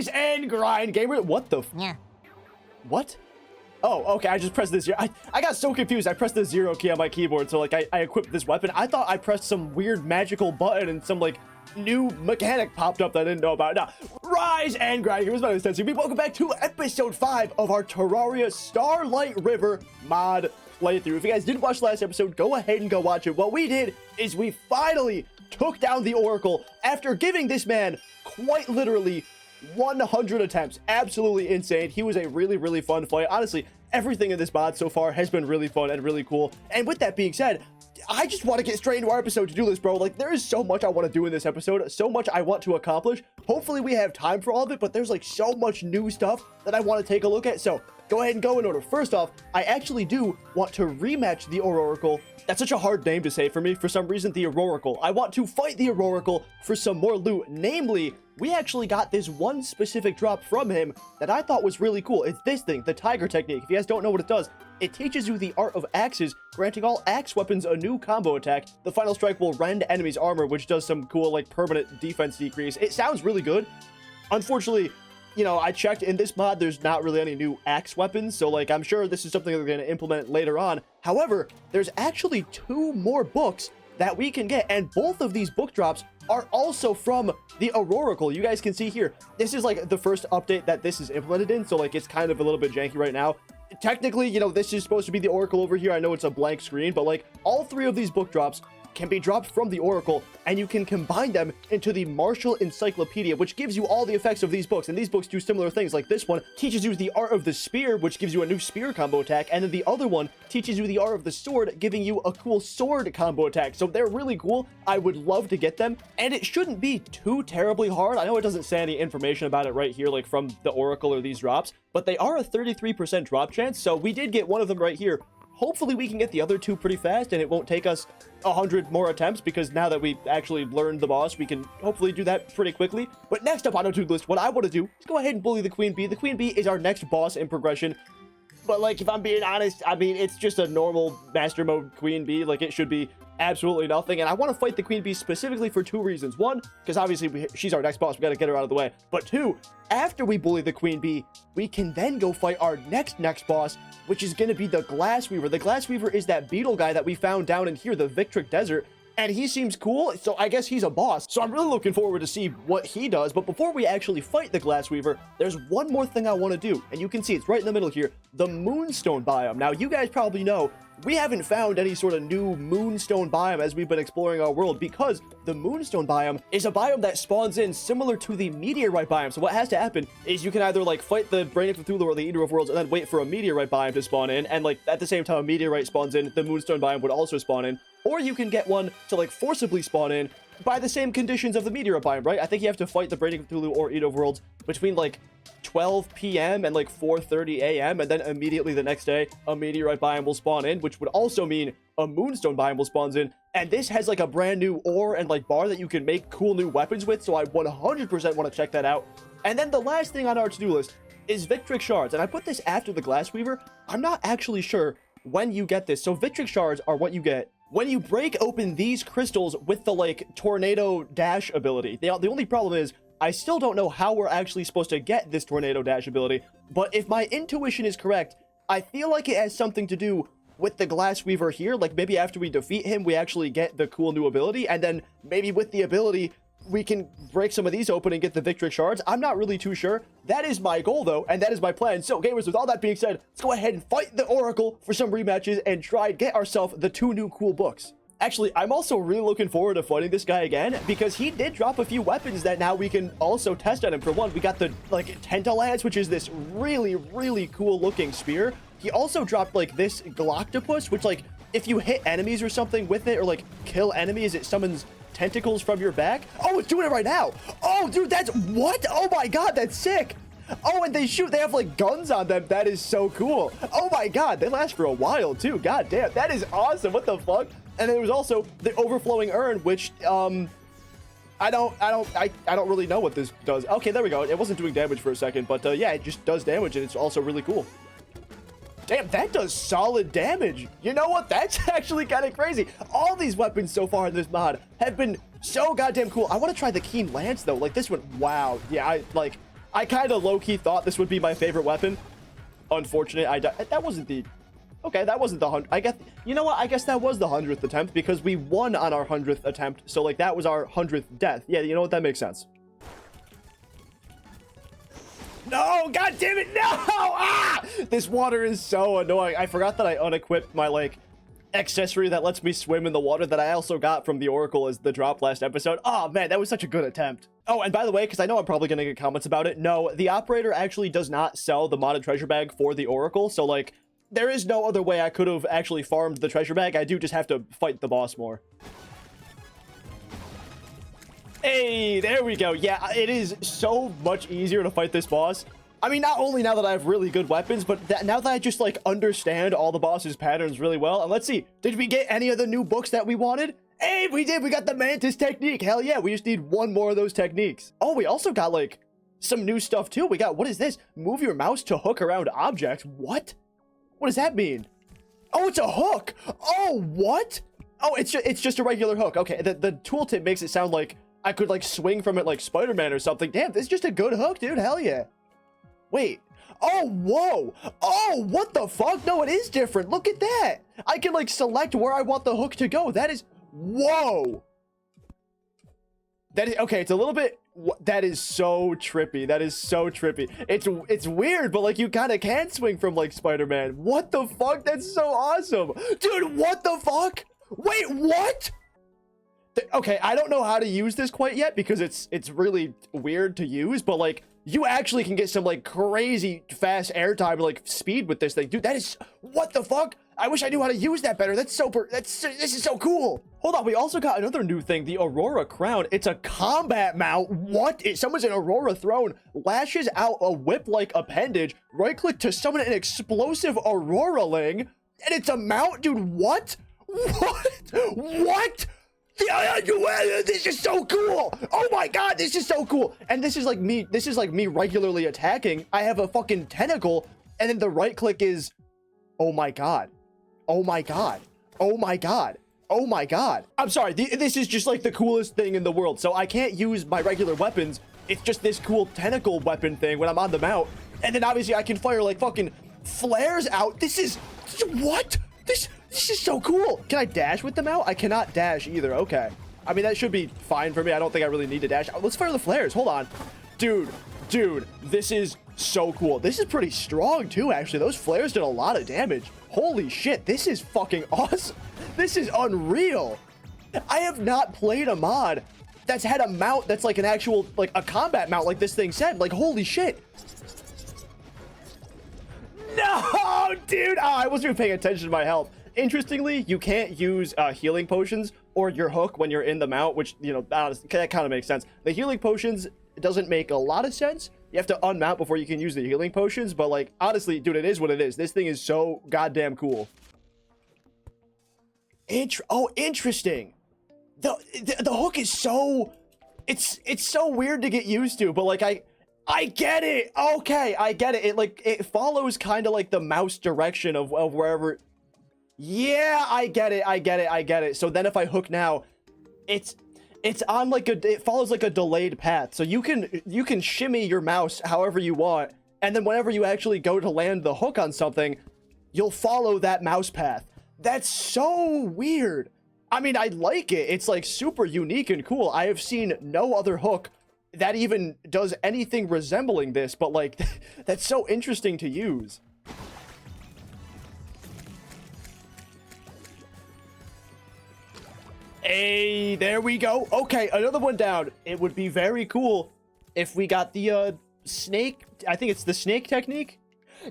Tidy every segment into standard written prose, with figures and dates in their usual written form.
Rise and grind, gamer. What the? Yeah. What? Oh, okay, I just pressed this. I got so confused. I pressed the 0 key on my keyboard, so like I equipped this weapon. I thought I pressed some weird magical button and some like new mechanic popped up that I didn't know about. Now, rise and grind. It was my name is Tetsyumi. Welcome back to episode 5 of our Terraria Starlight River mod playthrough. If you guys didn't watch the last episode, go ahead and go watch it. What we did is we finally took down the Oracle after giving this man quite literally 100 attempts. Absolutely insane. He was a really fun fight. Honestly, everything in this mod so far has been really fun and really cool. And with that being said, I just want to get straight into our episode to do this, bro. Like, there is so much I want to do in this episode, so much I want to accomplish. Hopefully we have time for all of it, but there's like so much new stuff that I want to take a look at. So go ahead and go in order. First off, I actually do want to rematch the Auroracle. That's such a hard name to say for me. For some reason, the Auroracle. I want to fight the Auroracle for some more loot. Namely, we actually got this one specific drop from him that I thought was really cool. It's this thing, the Tiger Technique. If you guys don't know what it does, it teaches you the art of axes, granting all axe weapons a new combo attack. The final strike will rend enemies' armor, which does some cool, like, permanent defense decrease. It sounds really good. Unfortunately, you know, I checked in this mod, there's not really any new axe weapons, so like I'm sure this is something they're going to implement later on. However, there's actually 2 more books that we can get, and both of these book drops are also from the Auroracle. You guys can see here, this is like the first update that this is implemented in, so like it's kind of a little bit janky right now. Technically, you know, this is supposed to be the Oracle over here. I know it's a blank screen, but like all 3 of these book drops can be dropped from the Oracle, and you can combine them into the Martial Encyclopedia, which gives you all the effects of these books. And these books do similar things. Like this one teaches you the art of the spear, which gives you a new spear combo attack, and then the other one teaches you the art of the sword, giving you a cool sword combo attack. So they're really cool. I would love to get them, and it shouldn't be too terribly hard. I know it doesn't say any information about it right here, like from the Oracle or these drops, but they are a 33% drop chance, so we did get one of them right here. Hopefully we can get the other 2 pretty fast, and it won't take us 100 more attempts, because now that we actually learned the boss, we can hopefully do that pretty quickly. But next up on our to-do list, what I want to do is go ahead and bully the Queen Bee. The Queen Bee is our next boss in progression. But like, if I'm being honest, I mean, it's just a normal master mode Queen Bee. Like, it should be absolutely nothing. And I want to fight the Queen Bee specifically for 2 reasons. 1, because obviously she's our next boss. We got to get her out of the way. But 2, after we bully the Queen Bee, we can then go fight our next boss, which is going to be the Glassweaver. The Glassweaver is that beetle guy that we found down in here, the Victric Desert. And he seems cool, so I guess he's a boss. So I'm really looking forward to see what he does. But before we actually fight the Glassweaver, there's one more thing I want to do. And you can see it's right in the middle here, the Moonstone biome. Now, you guys probably know we haven't found any sort of new Moonstone biome as we've been exploring our world, because the Moonstone biome is a biome that spawns in similar to the Meteorite biome. So what has to happen is you can either like fight the Brain of Cthulhu or the Eater of Worlds and then wait for a Meteorite biome to spawn in, and like at the same time a Meteorite spawns in, the Moonstone biome would also spawn in. Or you can get one to like forcibly spawn in by the same conditions of the Meteorite biome, right? I think you have to fight the Brain of Cthulhu or Eater of Worlds between like 12 p.m. and like 4:30 a.m. and then immediately the next day a Meteorite biome will spawn in, which would also mean a Moonstone biome will spawn in. And this has like a brand new ore and like bar that you can make cool new weapons with, so I 100% want to check that out. And then the last thing on our to-do list is Victric Shards, and I put this after the Glassweaver. I'm not actually sure when you get this. So Victric Shards are what you get when you break open these crystals with the like tornado dash ability. The only problem is I still don't know how we're actually supposed to get this tornado dash ability, but if my intuition is correct, I feel like it has something to do with the Glassweaver here. Like maybe after we defeat him, we actually get the cool new ability, and then maybe with the ability, we can break some of these open and get the Victric Shards. I'm not really too sure. That is my goal though, and that is my plan. So gamers, with all that being said, let's go ahead and fight the Oracle for some rematches and try and get ourselves the 2 new cool books. Actually, I'm also really looking forward to fighting this guy again, because he did drop a few weapons that now we can also test on him. For one, we got the like Tentalance, which is this really cool looking spear. He also dropped like this Galactopus, which like if you hit enemies or something with it, or like kill enemies, it summons tentacles from your back. Oh, it's doing it right now. Oh, dude, that's what? Oh my god, that's sick. Oh, and they have like guns on them. That is so cool. Oh my god, they last for a while too. God damn, that is awesome. What the fuck? And there was also the Overflowing Urn, which I don't really know what this does. Okay, there we go. It wasn't doing damage for a second, but yeah, it just does damage, and it's also really cool. Damn, that does solid damage. You know what? That's actually kind of crazy. All these weapons so far in this mod have been so goddamn cool. I want to try the Keen Lance, though. Like, this one, wow. Yeah, I kind of low-key thought this would be my favorite weapon. Unfortunate, that wasn't the... Okay, that wasn't the 100th. I guess, you know what? I guess that was the 100th attempt because we won on our 100th attempt. So, like, that was our 100th death. Yeah, you know what? That makes sense. No, god damn it, no! Ah! This water is so annoying. I forgot that I unequipped my, like, accessory that lets me swim in the water that I also got from the Oracle as the drop last episode. Oh, man, that was such a good attempt. Oh, and by the way, because I know I'm probably going to get comments about it, no, the operator actually does not sell the modded treasure bag for the Oracle. So, like, there is no other way I could have actually farmed the treasure bag. I do just have to fight the boss more. Hey, there we go. Yeah, it is so much easier to fight this boss. I mean, not only now that I have really good weapons, but now that I just, like, understand all the boss's patterns really well. And let's see, did we get any of the new books that we wanted? Hey, we did. We got the Mantis technique. Hell yeah, we just need one more of those techniques. Oh, we also got, like, some new stuff, too. We got, what is this? Move your mouse to hook around objects. What? What does that mean? Oh, it's a hook. Oh, what? Oh, it's just a regular hook. Okay, the tooltip makes it sound like I could, like, swing from it like Spider-Man or something. Damn, this is just a good hook, dude. Hell yeah. Wait. Oh, whoa. Oh, what the fuck? No, it is different. Look at that. I can, like, select where I want the hook to go. That is... Whoa. That is... Okay, it's a little bit... That is so trippy. That is so trippy. It's weird, but, like, you kind of can swing from, like, Spider-Man. What the fuck? That's so awesome. Dude, what the fuck? Wait, what? Okay, I don't know how to use this quite yet because it's really weird to use, but, like, you actually can get some, like, crazy fast airtime, like, speed with this thing. Dude, that is... What the fuck? I wish I knew how to use that better. This is so cool. Hold on, we also got another new thing, the Aurora Crown. It's a combat mount. What? Someone's an Aurora throne, lashes out a whip-like appendage, right-click to summon an explosive Auroraling, and it's a mount? Dude, what? What? What? This is so cool. Oh my god, this is so cool. And this is like me regularly attacking. I have a fucking tentacle, and then the right-click is... Oh my god. Oh my god. Oh my god. Oh my god. I'm sorry, this is just like the coolest thing in the world. So I can't use my regular weapons. It's just this cool tentacle weapon thing when I'm on the mount. And then obviously I can fire like fucking flares out. This is... What? This is so cool. Can I dash with the mount? I cannot dash either. Okay. I mean, that should be fine for me. I don't think I really need to dash. Let's fire the flares. Hold on. Dude, this is so cool. This is pretty strong too, actually. Those flares did a lot of damage. Holy shit, this is fucking awesome. This is unreal. I have not played a mod that's had a mount that's like an actual, like a combat mount like this thing said. Like, holy shit. No, dude. Oh, I wasn't even paying attention to my health. Interestingly, you can't use healing potions or your hook when you're in the mount, which, you know, honestly, that kind of makes sense. The healing potions doesn't make a lot of sense. You have to unmount before you can use the healing potions, but, like, honestly, dude, it is what it is. This thing is so goddamn cool. Interesting. The hook is so... It's so weird to get used to, but, like, I get it. Okay, I get it. It follows kind of like the mouse direction of wherever... Yeah, I get it. So then if I hook now, it's on like it follows like a delayed path. So you can shimmy your mouse however you want, and then whenever you actually go to land the hook on something, you'll follow that mouse path. That's so weird. I mean, I like it. It's like super unique and cool. I have seen no other hook that even does anything resembling this, but like that's so interesting to use. Hey, there we go. Okay, another one down. It would be very cool if we got the snake. I think it's the snake technique.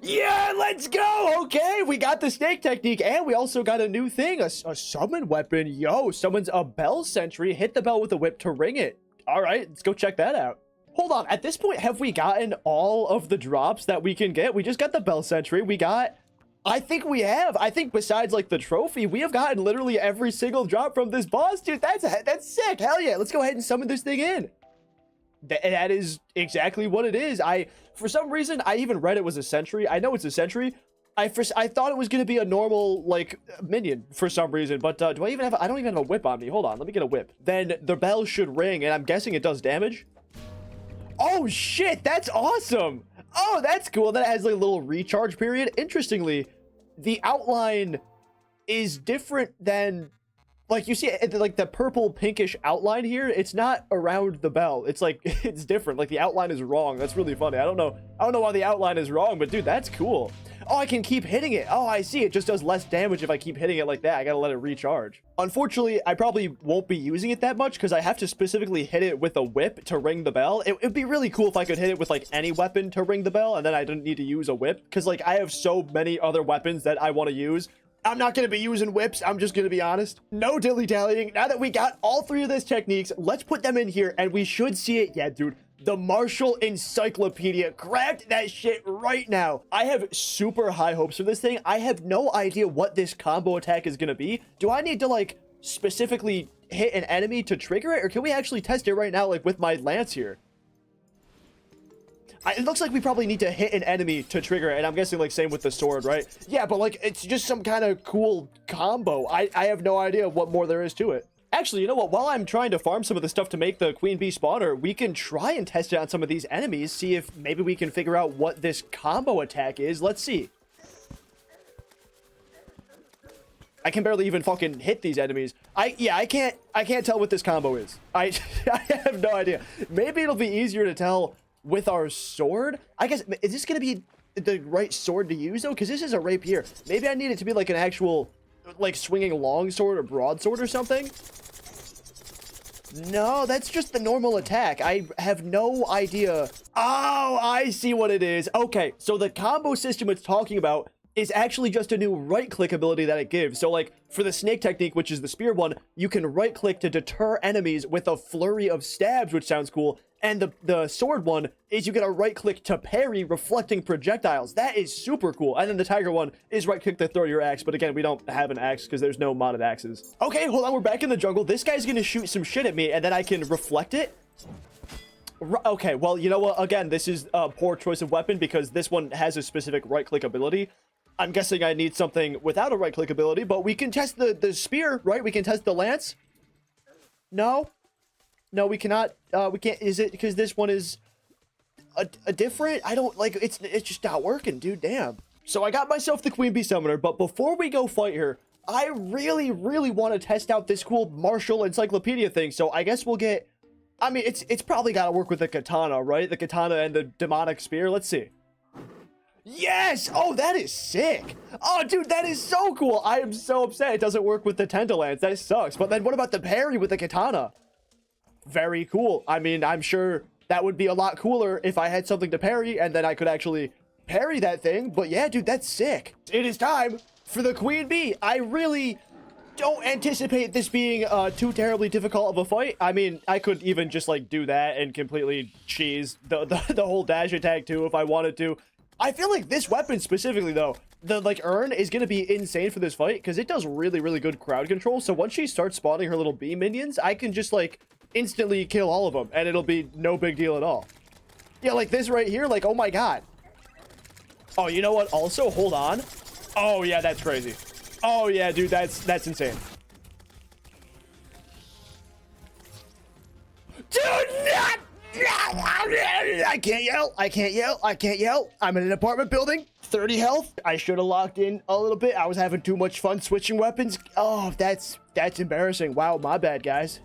Yeah, let's go. Okay, we got the snake technique, and we also got a new thing, a summon weapon. Yo, summons a bell sentry. Hit the bell with a whip to ring it. All right, let's go check that out. Hold on, at this point, have we gotten all of the drops that we can get? We just got the bell sentry. We got... I think we have. I think besides, like, the trophy, we have gotten literally every single drop from this boss, dude. That's sick. Hell yeah. Let's go ahead and summon this thing in. That is exactly what it is. For some reason, I even read it was a sentry. I know it's a sentry. I thought it was going to be a normal, like, minion for some reason. But do I even have... I don't even have a whip on me. Hold on. Let me get a whip. Then the bell should ring, and I'm guessing it does damage. Oh shit, that's awesome. Oh, that's cool. That it has like a little recharge period. Interestingly, the outline is different than, like, you see it, like the purple pinkish outline here. It's not around the bell. It's like it's different. Like the outline is wrong. That's really funny. I don't know why the outline is wrong, but dude, that's cool. Oh, I can keep hitting it. Oh, I see. It just does less damage if I keep hitting it like that. I gotta let it recharge. Unfortunately, I probably won't be using it that much because I have to specifically hit it with a whip to ring the bell. It'd be really cool if I could hit it with like any weapon to ring the bell, and then I didn't need to use a whip, because like I have so many other weapons that I want to use. I'm not going to be using whips. I'm just going to be honest. No dilly-dallying. Now that we got all three of those techniques, let's put them in here and we should see it. Yeah, dude. The Martial Encyclopedia. Grab that shit right now. I have super high hopes for this thing. I have no idea what this combo attack is going to be. Do I need to like specifically hit an enemy to trigger it? Or can we actually test it right now like with my lance here? It looks like we probably need to hit an enemy to trigger it, and I'm guessing like same with the sword, right? Yeah, but like it's just some kind of cool combo. I have no idea what more there is to it. Actually, you know what? While I'm trying to farm some of the stuff to make the Queen Bee spawner, we can try and test it on some of these enemies, see if maybe we can figure out what this combo attack is. Let's see. I can barely even fucking hit these enemies. I can't tell what this combo is. I have no idea. Maybe it'll be easier to tell with our sword. I guess, is this gonna be the right sword to use though? Because this is a rapier. Maybe I need it to be like an actual like swinging long sword or broadsword or something. No, that's just the normal attack. I have no idea. Oh, I see what it is. Okay, so the combo system it's talking about is actually just a new right click ability that it gives. So like for the snake technique, which is the spear one, you can right click to deter enemies with a flurry of stabs, which sounds cool. And the sword one is you get a right click to parry reflecting projectiles. That is super cool. And then the tiger one is right click to throw your axe. But again, we don't have an axe because there's no modded axes. Okay, hold on. We're back in the jungle. This guy's going to shoot some shit at me and then I can reflect it. Okay, well, you know what? Again, this is a poor choice of weapon because this one has a specific right click ability. I'm guessing I need something without a right click ability, but we can test the spear, right? We can test the lance. No, we cannot. We can't. Is it because this one is a different? I don't like. It's just not working, dude. Damn. So I got myself the Queen Bee Summoner, but before we go fight her, I really want to test out this cool Martial Encyclopedia thing. So I guess we'll get. I mean, it's probably got to work with the katana, right? The katana and the demonic spear. Let's see. Yes! Oh, that is sick. Oh, dude, that is so cool. I am so upset it doesn't work with the Tentalance. That sucks. But then what about the parry with the katana? Very cool. I mean, I'm sure that would be a lot cooler if I had something to parry and then I could actually parry that thing. But yeah, dude, that's sick. It is time for the Queen Bee. I really don't anticipate this being too terribly difficult of a fight. I mean, I could even just like do that and completely cheese the whole dash attack too if I wanted to. I feel like this weapon specifically though, the like urn is going to be insane for this fight because it does really good crowd control. So once she starts spawning her little bee minions, I can just like instantly kill all of them and it'll be no big deal at all. Yeah, like this right here, like, oh my god. Oh, you know what? Also, hold on. Oh yeah, that's crazy. Oh yeah, dude, that's insane. Dude, I can't yell. I can't yell. I can't yell. I'm in an apartment building. 30 health. I should have locked in a little bit. I was having too much fun switching weapons. Oh, that's embarrassing. Wow, my bad, guys.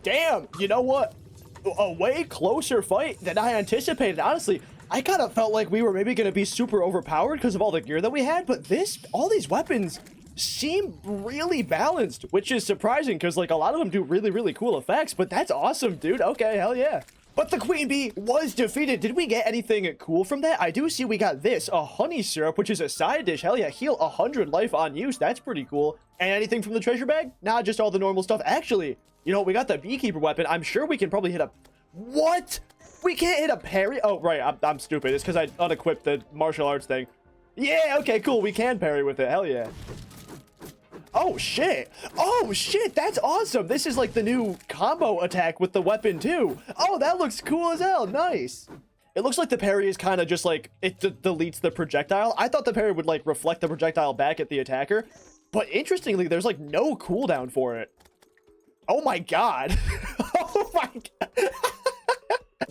Damn, you know what? a way closer fight than I anticipated. Honestly, I kind of felt like we were maybe going to be super overpowered because of all the gear that we had, but all these weapons seem really balanced, which is surprising because like a lot of them do really, really cool effects, but that's awesome, dude. Okay, hell yeah. But the queen bee was defeated. Did we get anything cool from that? I do see we got this, a honey syrup, which is a side dish. Hell yeah, heal 100 life on use. That's pretty cool. And anything from the treasure bag? Nah, just all the normal stuff. Actually, you know, we got the beekeeper weapon. I'm sure we can probably hit a... What? We can't hit a parry? Oh, right, I'm stupid. It's because I unequipped the martial arts thing. Yeah, okay, cool. We can parry with it. Hell yeah. Oh, shit. Oh, shit. That's awesome. This is like the new combo attack with the weapon, too. Oh, that looks cool as hell. Nice. It looks like the parry is kind of just like it deletes the projectile. I thought the parry would like reflect the projectile back at the attacker. But interestingly, there's like no cooldown for it. Oh, my God. Oh, my God.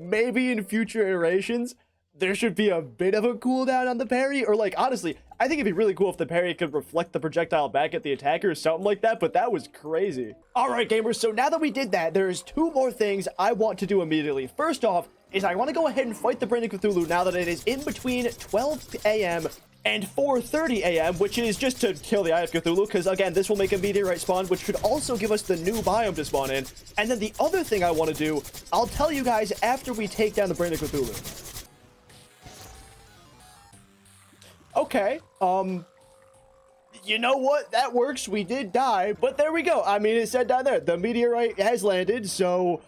Maybe in future iterations, there should be a bit of a cooldown on the parry, or like, honestly, I think it'd be really cool if the parry could reflect the projectile back at the attacker or something like that, but that was crazy. All right, gamers, so now that we did that, there's two more things I want to do immediately. First off, is I want to go ahead and fight the Brain of Cthulhu now that it is in between 12 a.m. and 4:30 a.m., which is just to kill the Eye of Cthulhu, because again, this will make a meteorite spawn, which should also give us the new biome to spawn in. And then the other thing I want to do, I'll tell you guys after we take down the Brain of Cthulhu. Okay, you know what? That works. We did die, but there we go. I mean, it said down there, the meteorite has landed, so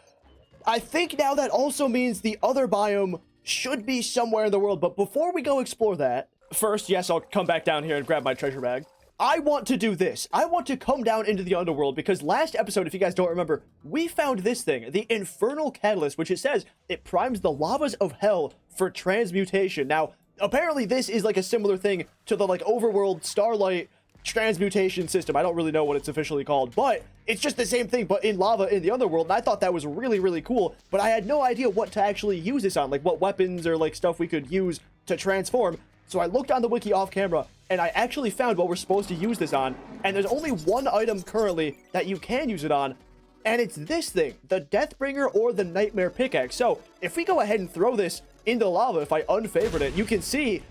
I think now that also means the other biome should be somewhere in the world. But before we go explore that, first, yes, I'll come back down here and grab my treasure bag. I want to do this. I want to come down into the underworld because last episode, if you guys don't remember, we found this thing, the Infernal Catalyst, which it says it primes the lavas of hell for transmutation. Now, apparently this is like a similar thing to the like overworld Starlight transmutation system. I don't really know what it's officially called, but it's just the same thing, but in lava in the underworld. And I thought that was really, really cool, but I had no idea what to actually use this on, like what weapons or like stuff we could use to transform. So I looked on the wiki off camera and I actually found what we're supposed to use this on. And there's only one item currently that you can use it on. And it's this thing, the Deathbringer or the Nightmare Pickaxe. So if we go ahead and throw this into lava, if I unfavored it, you can see,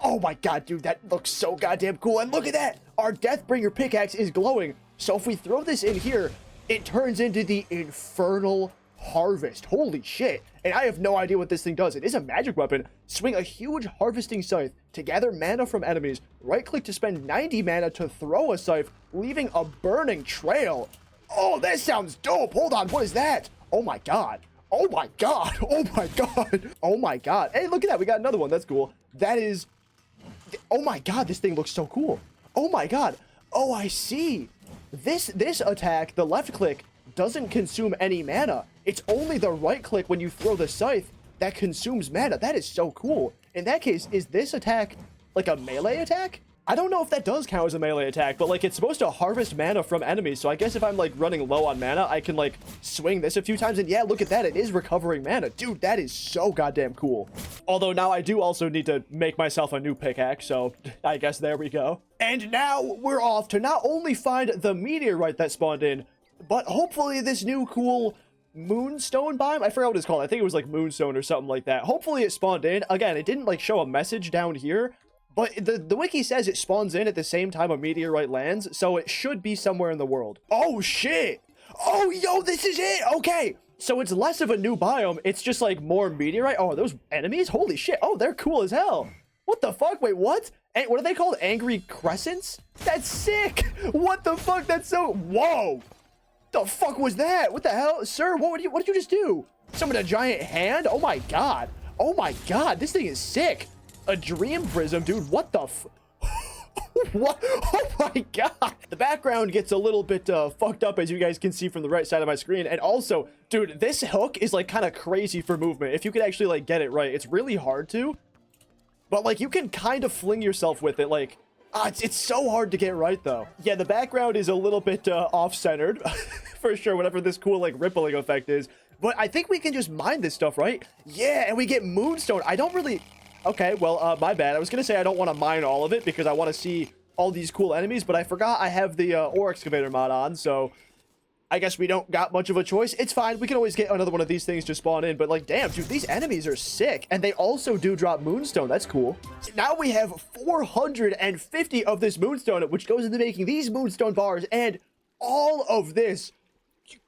oh my god, dude, that looks so goddamn cool. And look at that, our Deathbringer pickaxe is glowing. So if we throw this in here, it turns into the Infernal Harvest. Holy shit. And I have no idea what this thing does. It is a magic weapon. Swing a huge harvesting scythe to gather mana from enemies. Right click to spend 90 mana to throw a scythe, leaving a burning trail. Oh, that sounds dope. Hold on, what is that? Oh my god. Oh my god. Oh my god. Oh my god. Hey, look at that. We got another one. That's cool. That is... Oh my god, this thing looks so cool. Oh my god. Oh, I see. This attack, the left click, doesn't consume any mana. It's only the right click when you throw the scythe that consumes mana. That is so cool. In that case, is this attack like a melee attack? I don't know if that does count as a melee attack, but like it's supposed to harvest mana from enemies. So I guess if I'm like running low on mana, I can like swing this a few times. And yeah, look at that. It is recovering mana. Dude, that is so goddamn cool. Although now I do also need to make myself a new pickaxe. So I guess there we go. And now we're off to not only find the meteorite that spawned in, but hopefully this new cool Moonstone biome. I forgot what it's called. I think it was like Moonstone or something like that. Hopefully it spawned in. Again, it didn't like show a message down here. But the wiki says it spawns in at the same time a meteorite lands, so it should be somewhere in the world. Oh, shit! Oh, yo, this is it! Okay, so it's less of a new biome, it's just like more meteorite. Oh, are those enemies? Holy shit, oh, they're cool as hell. What the fuck? Wait, what? What are they called? Angry Crescents? That's sick! What the fuck? That's so... Whoa! The fuck was that? What the hell? Sir, what did you just do? Summon a giant hand? Oh my god. Oh my god, this thing is sick. A dream prism, dude. What the what? Oh my god. The background gets a little bit fucked up, as you guys can see from the right side of my screen. And also, dude, this hook is like kind of crazy for movement. If you could actually like get it right, it's really hard to. But like you can kind of fling yourself with it. Like, it's so hard to get right though. Yeah, the background is a little bit off-centered for sure, whatever this cool like rippling effect is. But I think we can just mine this stuff, right? Yeah, and we get Moonstone. I don't really... Okay, well, my bad. I was gonna say I don't want to mine all of it because I want to see all these cool enemies, but I forgot I have the Ore Excavator mod on, so I guess we don't got much of a choice. It's fine. We can always get another one of these things to spawn in. But like, damn, dude, these enemies are sick. And they also do drop Moonstone. That's cool. Now we have 450 of this Moonstone, which goes into making these Moonstone bars. And all of this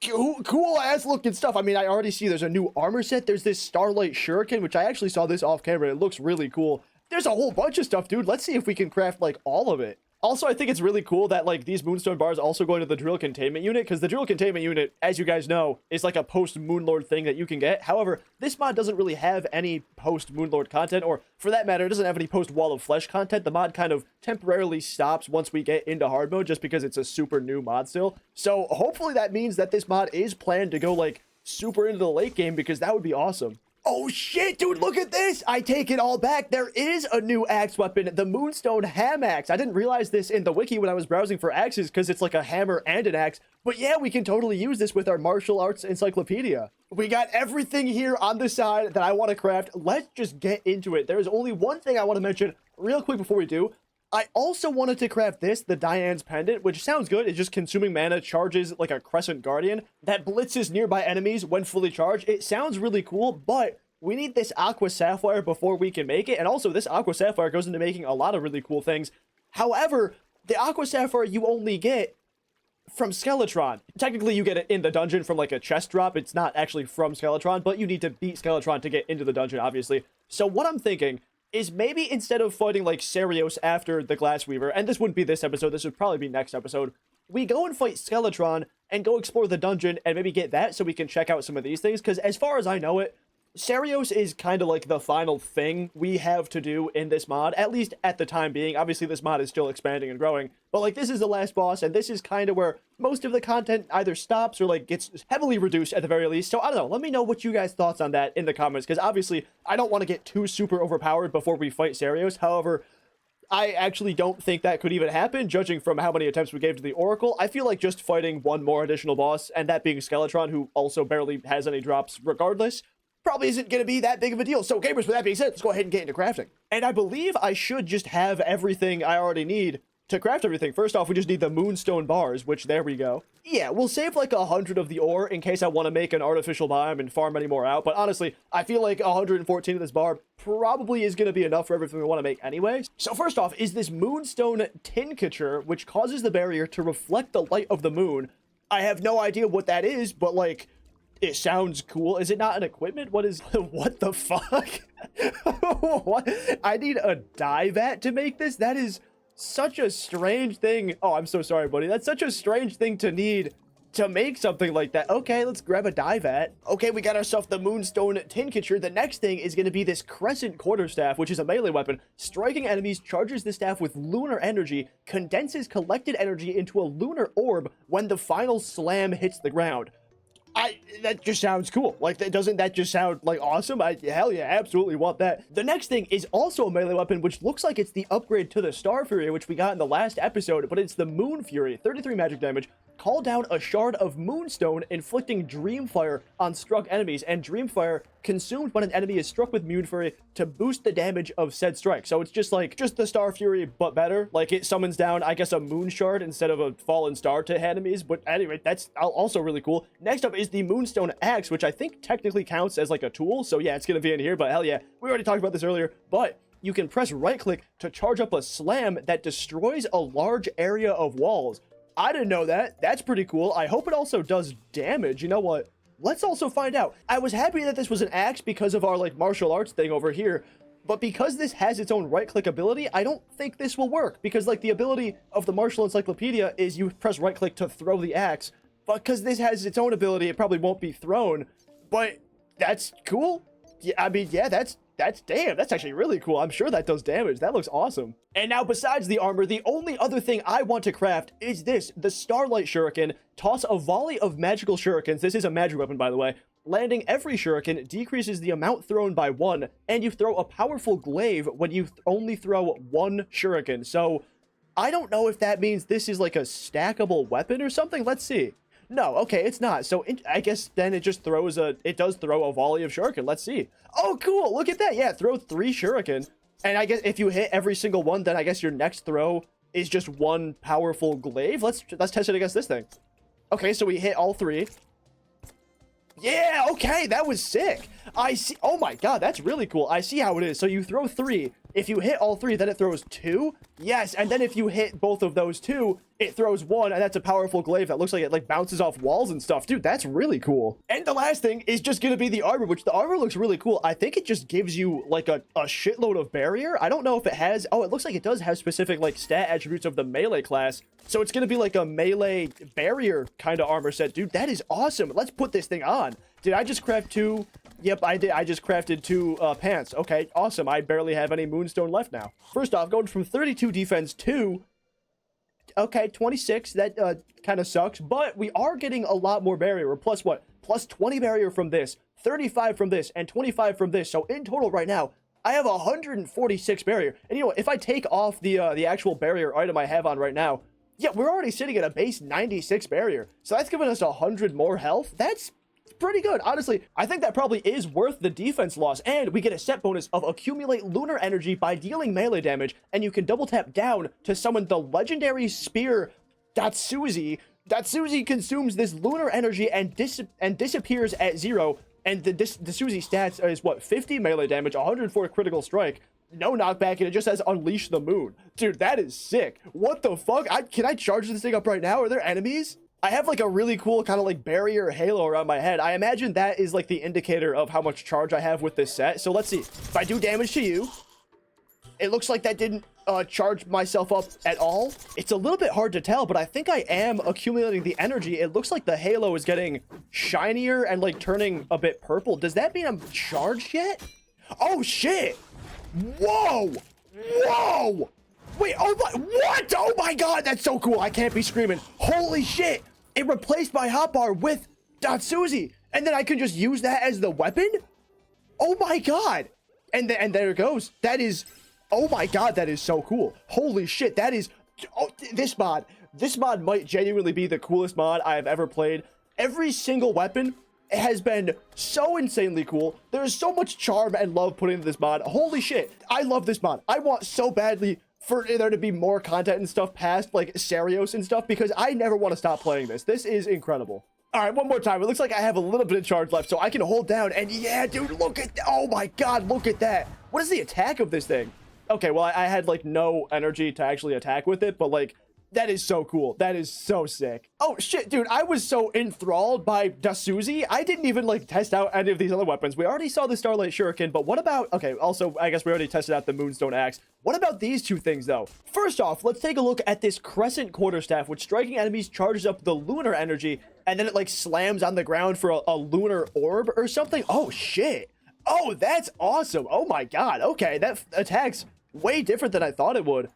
cool ass looking stuff. I mean, I already see there's a new armor set. There's this Starlight Shuriken, which I actually saw this off camera. It looks really cool. There's a whole bunch of stuff, dude. Let's see if we can craft like all of it. Also, I think it's really cool that like these Moonstone bars also go into the Drill Containment Unit, because the Drill Containment Unit, as you guys know, is like a post-Moonlord thing that you can get. However, this mod doesn't really have any post-Moonlord content, or for that matter, it doesn't have any post-Wall of Flesh content. The mod kind of temporarily stops once we get into hard mode, just because it's a super new mod still. So hopefully that means that this mod is planned to go like super into the late game, because that would be awesome. Oh shit, dude, look at this! I take it all back. There is a new axe weapon, the Moonstone Ham Axe. I didn't realize this in the wiki when I was browsing for axes, because it's like a hammer and an axe. But yeah, we can totally use this with our martial arts encyclopedia. We got everything here on the side that I want to craft. Let's just get into it. There's only one thing I want to mention real quick before we do. I also wanted to craft this, the Diane's Pendant, which sounds good. It's just consuming mana, charges like a Crescent Guardian that blitzes nearby enemies when fully charged. It sounds really cool, but we need this Aqua Sapphire before we can make it. And also, this Aqua Sapphire goes into making a lot of really cool things. However, the Aqua Sapphire you only get from Skeletron. Technically, you get it in the dungeon from like a chest drop. It's not actually from Skeletron, but you need to beat Skeletron to get into the dungeon, obviously. So what I'm thinking is maybe instead of fighting like Sarios after the Glassweaver, and this wouldn't be this episode, this would probably be next episode, we go and fight Skeletron and go explore the dungeon and maybe get that so we can check out some of these things, because as far as I know it, Sarios is kind of like the final thing we have to do in this mod, at least at the time being. Obviously, this mod is still expanding and growing, but like this is the last boss, and this is kind of where most of the content either stops or like gets heavily reduced at the very least. So I don't know, let me know what you guys' thoughts on that in the comments, because obviously I don't want to get too super overpowered before we fight Sarios. However, I actually don't think that could even happen, judging from how many attempts we gave to the Oracle. I feel like just fighting one more additional boss, and that being Skeletron, who also barely has any drops regardless, probably isn't going to be that big of a deal. So gamers, with that being said, let's go ahead and get into crafting. And I believe I should just have everything I already need to craft everything. First off, we just need the Moonstone bars, which there we go. Yeah, we'll save like 100 of the ore in case I want to make an artificial biome and farm any more out. But honestly, I feel like 114 of this bar probably is going to be enough for everything we want to make anyway. So first off is this Moonstone Tincture, which causes the barrier to reflect the light of the moon. I have no idea what that is, but like, it sounds cool. Is it not an equipment? What is... What the fuck? What? I need a dye vat to make this? That is such a strange thing. Oh, I'm so sorry, buddy. That's such a strange thing to need to make something like that. Okay, let's grab a dye vat. Okay, we got ourselves the Moonstone Tincture. The next thing is going to be this Crescent Quarterstaff, which is a melee weapon. Striking enemies charges the staff with lunar energy, condenses collected energy into a lunar orb when the final slam hits the ground. That just sounds cool. Like, doesn't that just sound like awesome? Hell yeah, absolutely want that. The next thing is also a melee weapon, which looks like it's the upgrade to the Star Fury, which we got in the last episode, but it's the Moon Fury, 33 magic damage. Call down a shard of Moonstone, inflicting Dreamfire on struck enemies, and Dreamfire consumed when an enemy is struck with Moon Fury to boost the damage of said strike. So it's just like, just the Star Fury, but better. Like, it summons down, I guess, a Moon Shard instead of a Fallen Star to enemies, but anyway, that's also really cool. Next up is the Moonstone Axe, which I think technically counts as like a tool, so yeah, it's gonna be in here, but hell yeah, we already talked about this earlier, but you can press right-click to charge up a slam that destroys a large area of walls. I didn't know that. That's pretty cool. I hope it also does damage. You know what? Let's also find out. I was happy that this was an axe because of our like martial arts thing over here, but because this has its own right-click ability, I don't think this will work, because like the ability of the Martial Encyclopedia is you press right-click to throw the axe, but because this has its own ability, it probably won't be thrown. But that's cool. Yeah, I mean, yeah, that's damn, that's actually really cool. I'm sure that does damage. That looks awesome. And now, besides the armor, the only other thing I want to craft is this, the Starlight Shuriken. Toss a volley of magical shurikens. This is a magic weapon, by the way. Landing every shuriken decreases the amount thrown by 1, and you throw a powerful glaive when you only throw 1 shuriken. So, I don't know if that means this is like a stackable weapon or something. Let's see. No, okay, it's not. So I guess then it just throws it does throw a volley of shuriken. Let's see. Oh, cool. Look at that. Yeah, throw 3 shuriken. And I guess if you hit every single one, then I guess your next throw is just 1 powerful glaive. Let's test it against this thing. Okay, so we hit all 3. Yeah, okay, that was sick. I see. Oh my god, that's really cool. I see how it is. So you throw 3. If you hit all 3, then it throws 2. Yes, and then if you hit both of those 2, it throws 1, and that's a powerful glaive that looks like it like bounces off walls and stuff. Dude, that's really cool. And the last thing is just gonna be the armor, which the armor looks really cool. I think it just gives you like a shitload of barrier. I don't know if it has. Oh, it looks like it does have specific like stat attributes of the melee class. So it's gonna be like a melee barrier kind of armor set. Dude, that is awesome. Let's put this thing on. Did I just craft 2? Yep, I did. I just crafted 2 pants. Okay, awesome. I barely have any Moonstone left now. First off, going from 32 defense to... Okay, 26. That kind of sucks. But we are getting a lot more barrier. We're plus what? Plus 20 barrier from this, 35 from this, and 25 from this. So in total right now, I have 146 barrier. And you know what? If I take off the actual barrier item I have on right now, yeah, we're already sitting at a base 96 barrier. So that's giving us 100 more health. That's pretty good. Honestly, I think that probably is worth the defense loss, and we get a set bonus of accumulate lunar energy by dealing melee damage, and you can double tap down to summon the legendary spear Datsuzi. Datsuzi consumes this lunar energy and disappears at 0, and the Datsuzi stats is what, 50 melee damage, 104 critical strike, no knockback, and it just says unleash the moon. Dude, that is sick. What the fuck? Can I charge this thing up right now? Are there enemies? I have like a really cool kind of like barrier halo around my head. I imagine that is like the indicator of how much charge I have with this set. So let's see. If I do damage to you, it looks like that didn't charge myself up at all. It's a little bit hard to tell, but I think I am accumulating the energy. It looks like the halo is getting shinier and like turning a bit purple. Does that mean I'm charged yet? Oh shit. Whoa. Whoa. Wait, oh my, what? Oh my god, that's so cool. I can't be screaming. Holy shit. It replaced my hotbar with Datsuzi. And then I can just use that as the weapon? Oh my god. And there it goes. That is, oh my god, that is so cool. Holy shit, that is, oh, this mod might genuinely be the coolest mod I have ever played. Every single weapon has been so insanely cool. There is so much charm and love put into this mod. Holy shit, I love this mod. I want so badly for there to be more content and stuff past like Sarios and stuff, because I never want to stop playing this. This is incredible. All right, one more time. It looks like I have a little bit of charge left, so I can hold down. And yeah, dude, look at, oh my god, look at that. What is the attack of this thing? Okay, well, I had like no energy to actually attack with it, but like, that is so cool. That is so sick. Oh shit, dude, I was so enthralled by Datsuzi. I didn't even like test out any of these other weapons. We already saw the Starlight Shuriken, but what about, okay, also, I guess we already tested out the Moonstone Axe. What about these two things though? First off, let's take a look at this Crescent Quarterstaff, which striking enemies charges up the lunar energy, and then it like slams on the ground for a lunar orb or something. Oh shit. Oh, that's awesome. Oh my god. Okay, that attacks way different than I thought it would.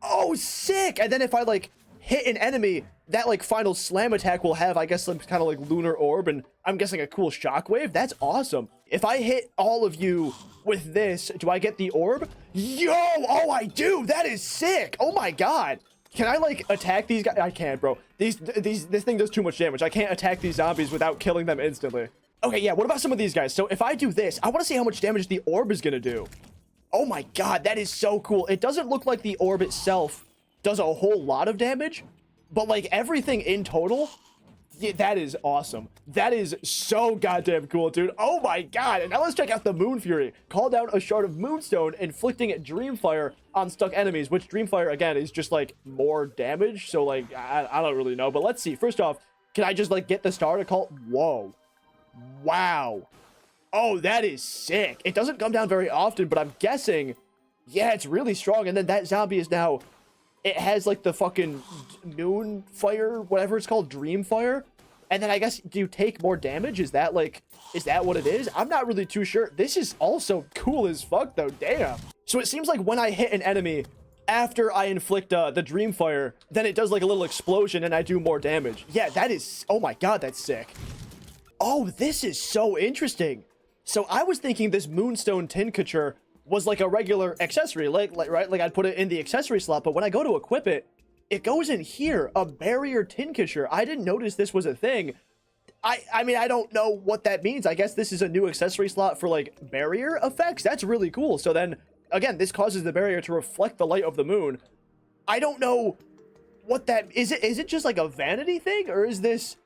Oh, sick! And then if I, like, hit an enemy, that, like, final slam attack will have, I guess, some kind of, like, lunar orb, and I'm guessing a cool shockwave. That's awesome. If I hit all of you with this, do I get the orb? Yo! Oh, I do! That is sick! Oh, my God! Can I, like, attack these guys? I can't, bro. This thing does too much damage. I can't attack these zombies without killing them instantly. Okay, yeah, what about some of these guys? So if I do this, I want to see how much damage the orb is gonna do. Oh my god, that is so cool. It doesn't look like the orb itself does a whole lot of damage, but like everything in total, yeah, that is awesome. That is so goddamn cool, dude. Oh my god. And now let's check out the Moon Fury. Call down a shard of Moonstone, inflicting Dreamfire on stuck enemies, which Dreamfire, again, is just like more damage. So like, I don't really know, but let's see. First off, can I just like get the star to call? Whoa. Wow. Oh, that is sick. It doesn't come down very often, but I'm guessing, yeah, it's really strong. And then that zombie is now, it has like the fucking moon fire, whatever it's called, dream fire. And then I guess, do you take more damage? Is that like, is that what it is? I'm not really too sure. This is also cool as fuck though, damn. So it seems like when I hit an enemy, after I inflict the dream fire, then it does like a little explosion and I do more damage. Yeah, that is, oh my god, that's sick. Oh, this is so interesting. So I was thinking this Moonstone Tincture was like a regular accessory, like right? Like I'd put it in the accessory slot, but when I go to equip it, it goes in here, a barrier Tincture. I didn't notice this was a thing. I mean, I don't know what that means. I guess this is a new accessory slot for like barrier effects. That's really cool. So then, again, this causes the barrier to reflect the light of the moon. I don't know what that is. Is it just like a vanity thing, or is this?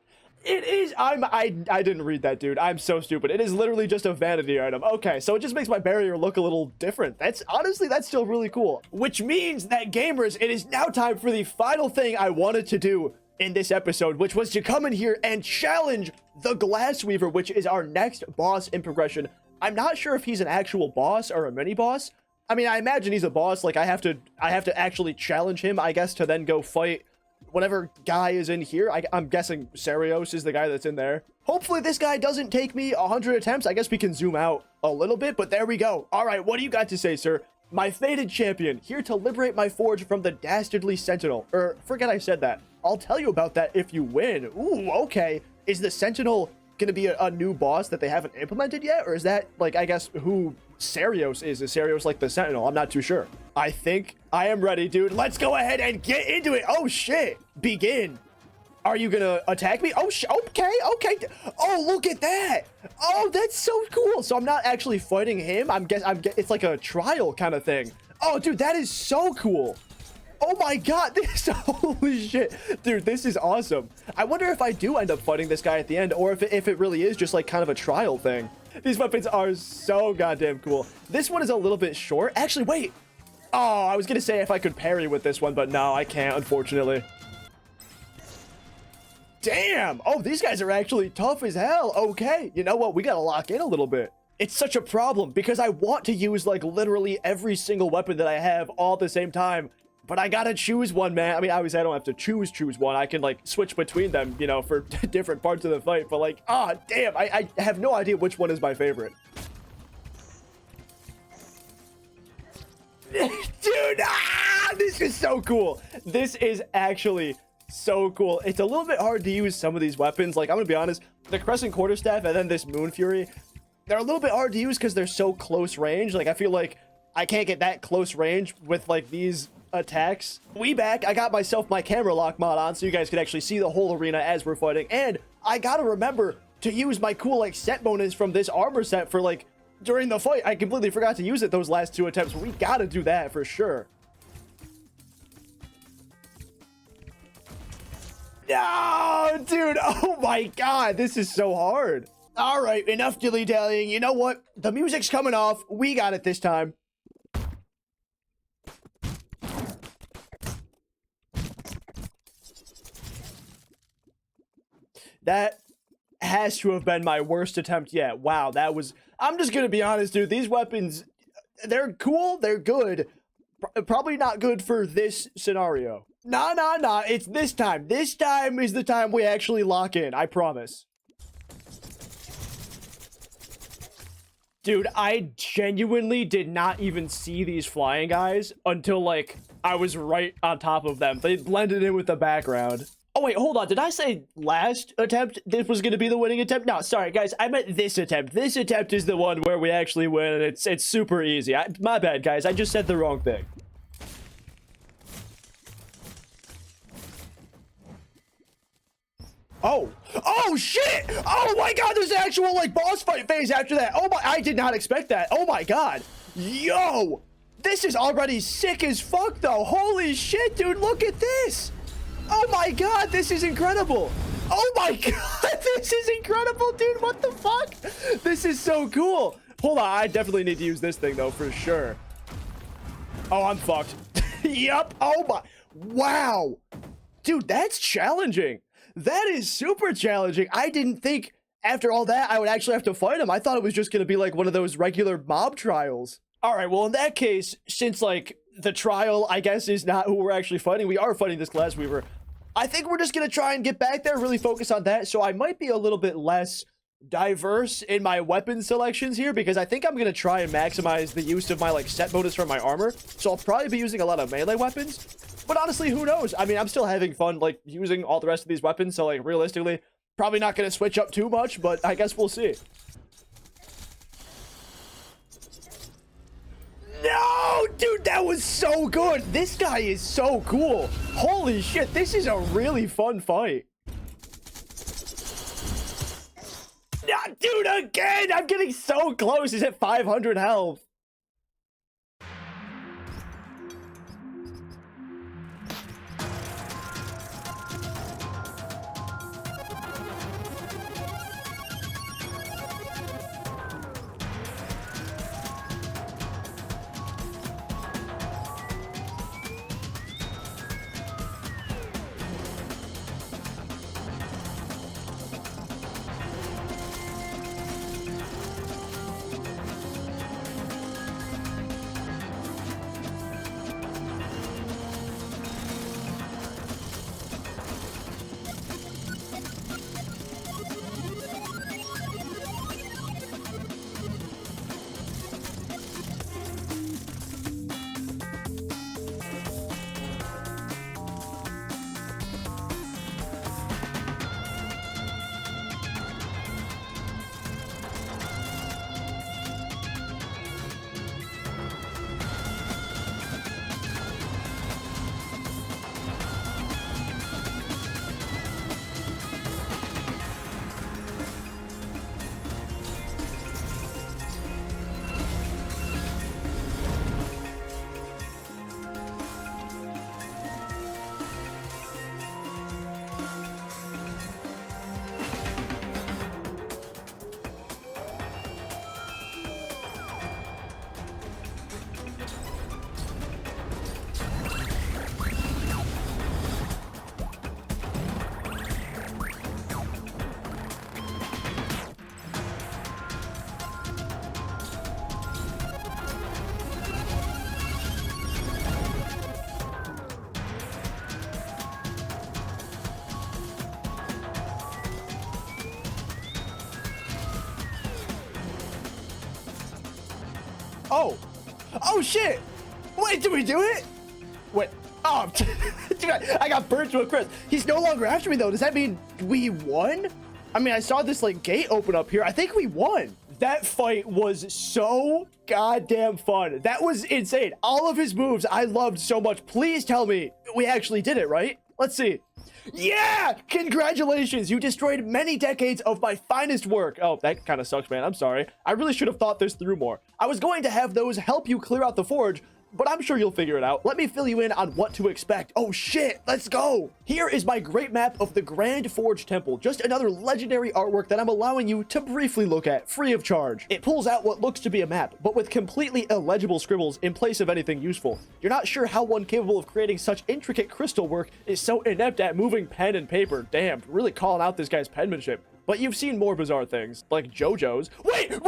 It is. I didn't read that, dude. I'm so stupid. It is literally just a vanity item. Okay, so it just makes my barrier look a little different. That's honestly, that's still really cool. Which means that, gamers, it is now time for the final thing I wanted to do in this episode, which was to come in here and challenge the Glassweaver, which is our next boss in progression. I'm not sure if he's an actual boss or a mini boss. I mean, I imagine he's a boss. Like, I have to actually challenge him, I guess, to then go fight whatever guy is in here. I'm guessing Sarios is the guy that's in there. Hopefully this guy doesn't take me 100 attempts. I guess we can zoom out a little bit, but there we go. All right, what do you got to say, sir? My fated champion, here to liberate my forge from the dastardly sentinel. Or, forget I said that. I'll tell you about that if you win. Ooh, okay. Is the sentinel gonna be a new boss that they haven't implemented yet? Or is that, like, I guess who Sarios is? Is Sarios like the sentinel? I'm not too sure. I think I am ready, dude. Let's go ahead and get into it. Oh, shit. Begin. Are you gonna attack me? Oh, okay. Oh, look at that. Oh, that's so cool. So I'm not actually fighting him. It's like a trial kind of thing. Oh, dude, that is so cool. Oh my god, this, holy shit. Dude, this is awesome. I wonder if I do end up fighting this guy at the end, or if it really is just like kind of a trial thing. These weapons are so goddamn cool. This one is a little bit short. Actually, wait. Oh, I was gonna say if I could parry with this one, but no, I can't, unfortunately. Damn. Oh, these guys are actually tough as hell. Okay, you know what? We gotta lock in a little bit. It's such a problem because I want to use like literally every single weapon that I have all at the same time. But I gotta choose one, man. I mean, obviously I don't have to choose one. I can like switch between them, you know, for different parts of the fight. But like, ah, damn, I have no idea which one is my favorite. Dude, this is so cool. This is actually so cool. It's a little bit hard to use some of these weapons. Like, I'm gonna be honest, the Crescent Quarterstaff and then this Moon Fury, they're a little bit hard to use because they're so close range. Like, I feel like I can't get that close range with like these attacks. I got myself my camera lock mod on so you guys can actually see the whole arena as we're fighting, and I gotta remember to use my cool like set bonus from this armor set for like during the fight. I completely forgot to use it those last 2 attempts. We gotta do that for sure. No, dude, oh my god, this is so hard. All right, enough dilly-dallying. You know what, the music's coming off. We got it this time. That has to have been my worst attempt yet. Wow, that was... I'm just gonna be honest, dude. These weapons, they're cool, they're good. Probably not good for this scenario. Nah. It's this time. This time is the time we actually lock in. I promise. Dude, I genuinely did not even see these flying guys until, like, I was right on top of them. They blended in with the background. Oh, wait, hold on. Did I say last attempt this was going to be the winning attempt? No, sorry, guys. I meant this attempt. This attempt is the one where we actually win, and it's super easy. My bad, guys. I just said the wrong thing. Oh, shit! Oh, my God, there's an actual, like, boss fight phase after that. Oh, my, I did not expect that. Oh, my God. Yo! This is already sick as fuck, though. Holy shit, dude. Look at this. Oh my god, this is incredible. Oh my god, this is incredible, dude. What the fuck? This is so cool. Hold on, I definitely need to use this thing, though, for sure. Oh, I'm fucked. Yup. Oh my. Wow. Dude, that's challenging. That is super challenging. I didn't think after all that I would actually have to fight him. I thought it was just going to be like one of those regular mob trials. All right, well, in that case, since, like, the trial, I guess, is not who we're actually fighting. We are fighting this Glassweaver. I think we're just going to try and get back there, really focus on that. So I might be a little bit less diverse in my weapon selections here because I think I'm going to try and maximize the use of my, like, set bonus from my armor. So I'll probably be using a lot of melee weapons. But honestly, who knows? I mean, I'm still having fun, like, using all the rest of these weapons. So, like, realistically, probably not going to switch up too much, but I guess we'll see. No, dude, that was so good. This guy is so cool. Holy shit, this is a really fun fight. Dude, again, I'm getting so close. He's at 500 health. Oh. Oh, shit. Wait, did we do it? Wait. Oh, dude, I got burnt to a crisp. He's no longer after me, though. Does that mean we won? I mean, I saw this, like, gate open up here. I think we won. That fight was so goddamn fun. That was insane. All of his moves I loved so much. Please tell me we actually did it, right? Let's see. Yeah! Congratulations! You destroyed many decades of my finest work. Oh, that kind of sucks, man. I'm sorry. I really should have thought this through more. I was going to have those help you clear out the forge, but I'm sure you'll figure it out. Let me fill you in on what to expect. Oh shit, let's go. Here is my great map of the Grand Forge Temple. Just another legendary artwork that I'm allowing you to briefly look at, free of charge. It pulls out what looks to be a map, but with completely illegible scribbles in place of anything useful. You're not sure how one capable of creating such intricate crystal work is so inept at moving pen and paper. Damn, really calling out this guy's penmanship. But you've seen more bizarre things, like JoJo's. Wait! I'm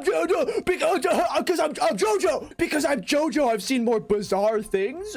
JoJo! Because I'm JoJo! Because I'm JoJo, I've seen more bizarre things?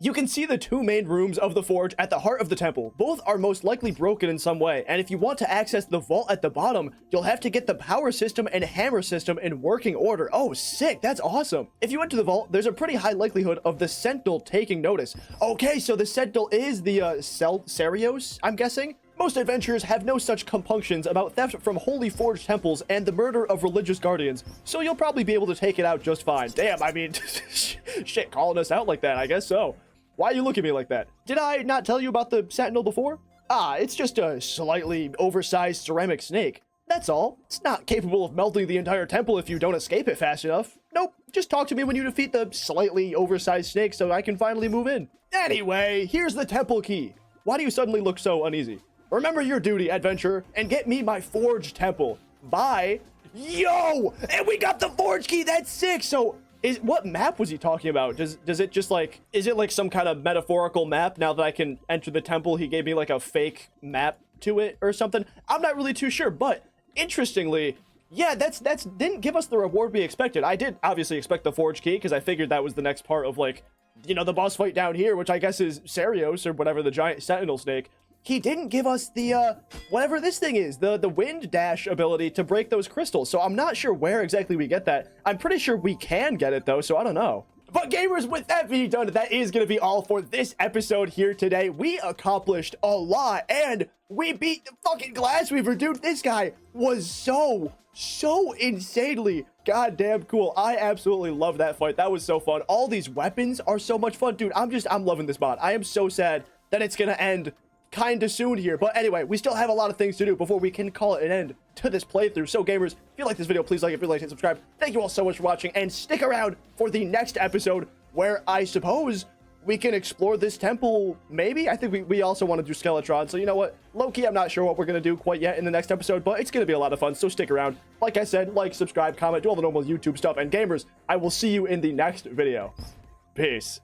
You can see the two main rooms of the forge at the heart of the temple. Both are most likely broken in some way, and if you want to access the vault at the bottom, you'll have to get the power system and hammer system in working order. Oh, sick, that's awesome. If you enter the vault, there's a pretty high likelihood of the Sentinel taking notice. Okay, so the Sentinel is the Sarios, I'm guessing? Most adventurers have no such compunctions about theft from holy forged temples and the murder of religious guardians, so you'll probably be able to take it out just fine. Damn, I mean, shit, calling us out like that, I guess so. Why are you looking at me like that? Did I not tell you about the Sentinel before? Ah, it's just a slightly oversized ceramic snake. That's all. It's not capable of melting the entire temple if you don't escape it fast enough. Nope, just talk to me when you defeat the slightly oversized snake so I can finally move in. Anyway, here's the temple key. Why do you suddenly look so uneasy? Remember your duty, adventurer, and get me my forged temple. Bye. Yo! And we got the forge key! That's sick! So, what map was he talking about? Does it just like, is it like some kind of metaphorical map now that I can enter the temple? He gave me like a fake map to it or something. I'm not really too sure, but interestingly, yeah, that's didn't give us the reward we expected. I did obviously expect the forge key because I figured that was the next part of, like, you know, the boss fight down here, which I guess is Sarios or whatever, the giant sentinel snake. He didn't give us the, whatever this thing is, the wind dash ability to break those crystals. So I'm not sure where exactly we get that. I'm pretty sure we can get it though, so I don't know. But gamers, with that being done, that is going to be all for this episode here today. We accomplished a lot, and we beat the fucking Glassweaver, dude. This guy was so insanely goddamn cool. I absolutely love that fight. That was so fun. All these weapons are so much fun, dude. I'm loving this mod. I am so sad that it's going to end kind of soon here, but anyway, we still have a lot of things to do before we can call it an end to this playthrough. So gamers, if you like this video, please like it, and subscribe. Thank you all so much for watching, and stick around for the next episode where I suppose we can explore this temple. Maybe I think we also want to do Skeletron, so you know what, low-key I'm not sure what we're gonna do quite yet in the next episode, but it's gonna be a lot of fun, so stick around. Like I said, like, subscribe, comment, do all the normal YouTube stuff, and gamers, I will see you in the next video. Peace.